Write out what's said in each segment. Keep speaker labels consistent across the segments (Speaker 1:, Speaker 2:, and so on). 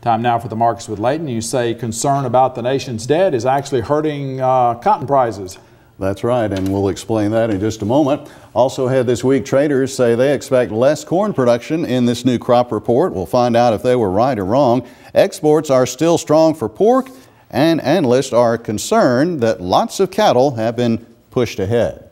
Speaker 1: Time now for the markets with Leighton. You say concern about the nation's debt is actually hurting cotton prices.
Speaker 2: That's right, and we'll explain that in just a moment. Also ahead this week, traders say they expect less corn production in this new crop report. We'll find out if they were right or wrong. Exports are still strong for pork, and analysts are concerned that lots of cattle have been pushed ahead.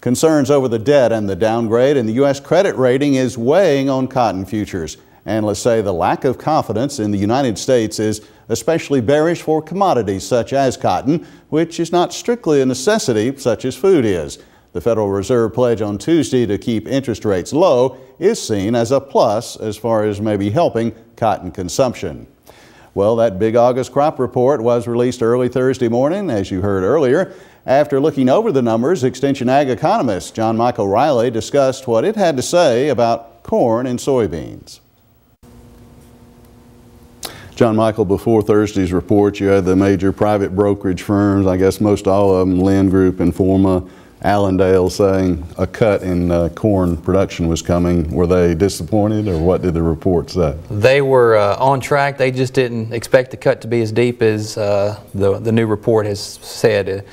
Speaker 2: Concerns over the debt and the downgrade in the U.S. credit rating is weighing on cotton futures. Analysts say the lack of confidence in the United States is especially bearish for commodities such as cotton, which is not strictly a necessity such as food is. The Federal Reserve pledge on Tuesday to keep interest rates low is seen as a plus as far as maybe helping cotton consumption. Well, that big August crop report was released early Thursday morning, as you heard earlier. After looking over the numbers, Extension Ag economist John Michael Riley discussed what it had to say about corn and soybeans. John Michael, before Thursday's report, you had the major private brokerage firms, I guess most all of them, Lynn Group, Informa, Allendale, saying a cut in corn production was coming. Were they disappointed, or what did the report say?
Speaker 3: They were on track. They just didn't expect the cut to be as deep as the new report has said.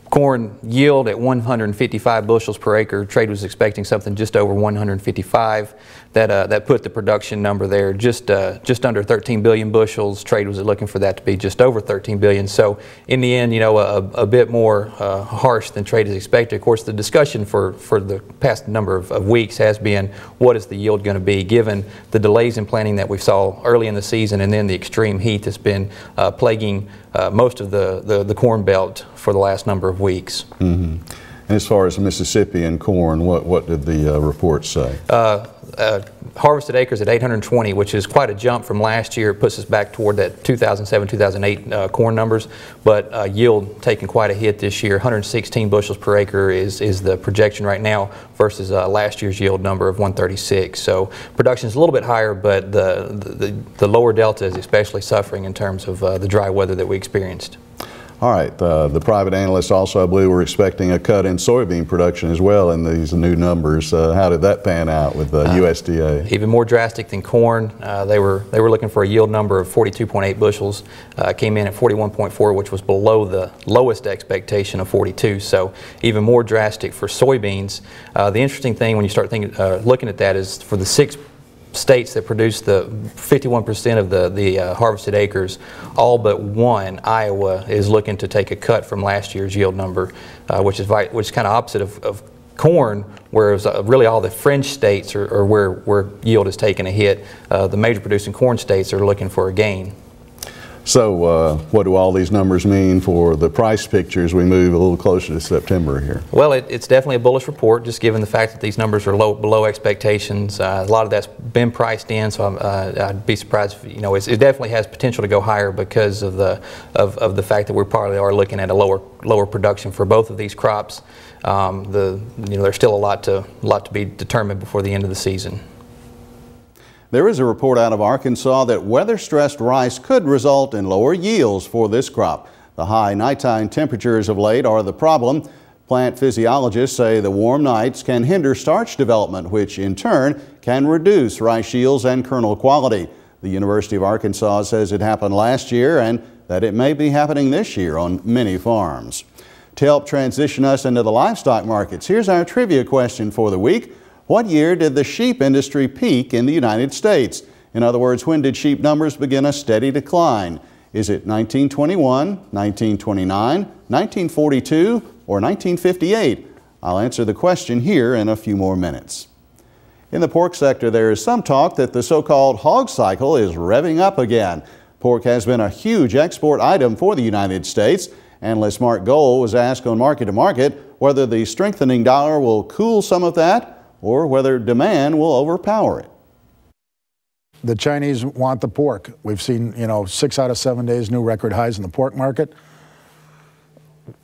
Speaker 3: Corn yield at 155 bushels per acre. Trade was expecting something just over 155. That put the production number there just under 13 billion bushels. Trade was looking for that to be just over 13 billion. So in the end, you know, a bit more harsh than trade is expected. Of course, the discussion for the past number of weeks has been, what is the yield going to be, given the delays in planting that we saw early in the season, and then the extreme heat that's been plaguing most of the corn belt for the last number of weeks.
Speaker 2: Mm-hmm. And as far as Mississippi and corn, what did the report say?
Speaker 3: Harvested acres at 820, which is quite a jump from last year. It puts us back toward that 2007-2008 corn numbers, but yield taking quite a hit this year. 116 bushels per acre is the projection right now versus last year's yield number of 136. So production is a little bit higher, but the lower delta is especially suffering in terms of the dry weather that we experienced.
Speaker 2: All right, the private analysts also, I believe, were expecting a cut in soybean production as well in these new numbers. How did that pan out with the USDA?
Speaker 3: Even more drastic than corn. They were looking for a yield number of 42.8 bushels. Came in at 41.4, which was below the lowest expectation of 42. So even more drastic for soybeans. The interesting thing when you start looking at that is for the 6 states that produce the 51% of the harvested acres, all but one, Iowa, is looking to take a cut from last year's yield number, which is kind of opposite of corn, whereas really all the fringe states are where yield is taking a hit. The major producing corn states are looking for a gain.
Speaker 2: So what do all these numbers mean for the price picture as we move a little closer to September here?
Speaker 3: Well, it's definitely a bullish report, just given the fact that these numbers are below expectations. A lot of that's been priced in, so I'd be surprised if, you know, it definitely has potential to go higher because of the fact that we probably are looking at a lower production for both of these crops. There's still a lot to be determined before the end of the season.
Speaker 2: There is a report out of Arkansas that weather-stressed rice could result in lower yields for this crop. The high nighttime temperatures of late are the problem. Plant physiologists say the warm nights can hinder starch development, which in turn can reduce rice yields and kernel quality. The University of Arkansas says it happened last year and that it may be happening this year on many farms. To help transition us into the livestock markets, here's our trivia question for the week. What year did the sheep industry peak in the United States? In other words, when did sheep numbers begin a steady decline? Is it 1921, 1929, 1942, or 1958? I'll answer the question here in a few more minutes. In the pork sector, there is some talk that the so-called hog cycle is revving up again. Pork has been a huge export item for the United States. Analyst Mark Gold was asked on Market to Market whether the strengthening dollar will cool some of that or whether demand will overpower it.
Speaker 4: The Chinese want the pork. We've seen, 6 out of 7 days new record highs in the pork market.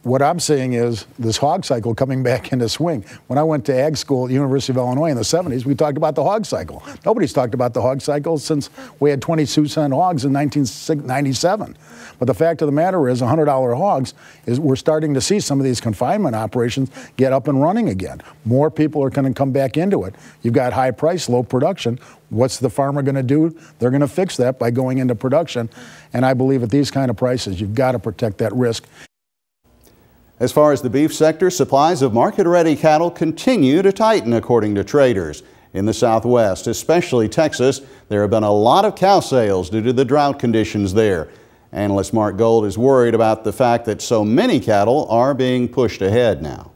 Speaker 4: what I'm seeing is this hog cycle coming back into swing. When I went to ag school at the University of Illinois in the 70s, we talked about the hog cycle. Nobody's talked about the hog cycle since we had 22-cent hogs in 1997. But the fact of the matter is, $100 hogs, we're starting to see some of these confinement operations get up and running again. More people are going to come back into it. You've got high price, low production. What's the farmer going to do? They're going to fix that by going into production. And I believe at these kind of prices, you've got to protect that risk.
Speaker 2: As far as the beef sector, supplies of market-ready cattle continue to tighten, according to traders. In the Southwest, especially Texas, there have been a lot of cow sales due to the drought conditions there. Analyst Mark Gold is worried about the fact that so many cattle are being pushed ahead now.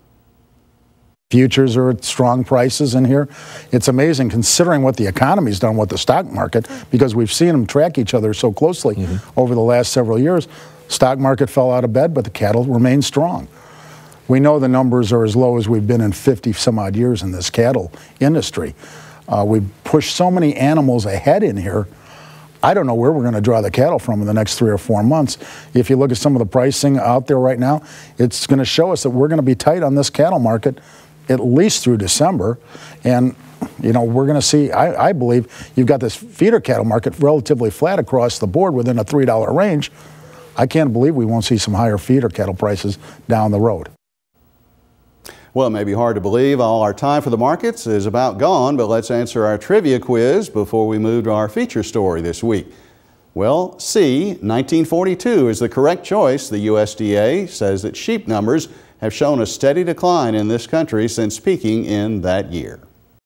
Speaker 4: Futures are at strong prices in here. It's amazing considering what the economy's done with the stock market, because we've seen them track each other so closely over the last several years. Stock market fell out of bed, but the cattle remain strong. We know the numbers are as low as we've been in 50 some odd years in this cattle industry. We've pushed so many animals ahead in here. I don't know where we're going to draw the cattle from in the next 3 or 4 months. If you look at some of the pricing out there right now, it's going to show us that we're going to be tight on this cattle market at least through December. And, you know, we're going to see, I believe, you've got this feeder cattle market relatively flat across the board within a $3 range. I can't believe we won't see some higher feeder cattle prices down the road.
Speaker 2: Well, it may be hard to believe all our time for the markets is about gone, but let's answer our trivia quiz before we move to our feature story this week. Well, C, 1942 is the correct choice. The USDA says that sheep numbers have shown a steady decline in this country since peaking in that year.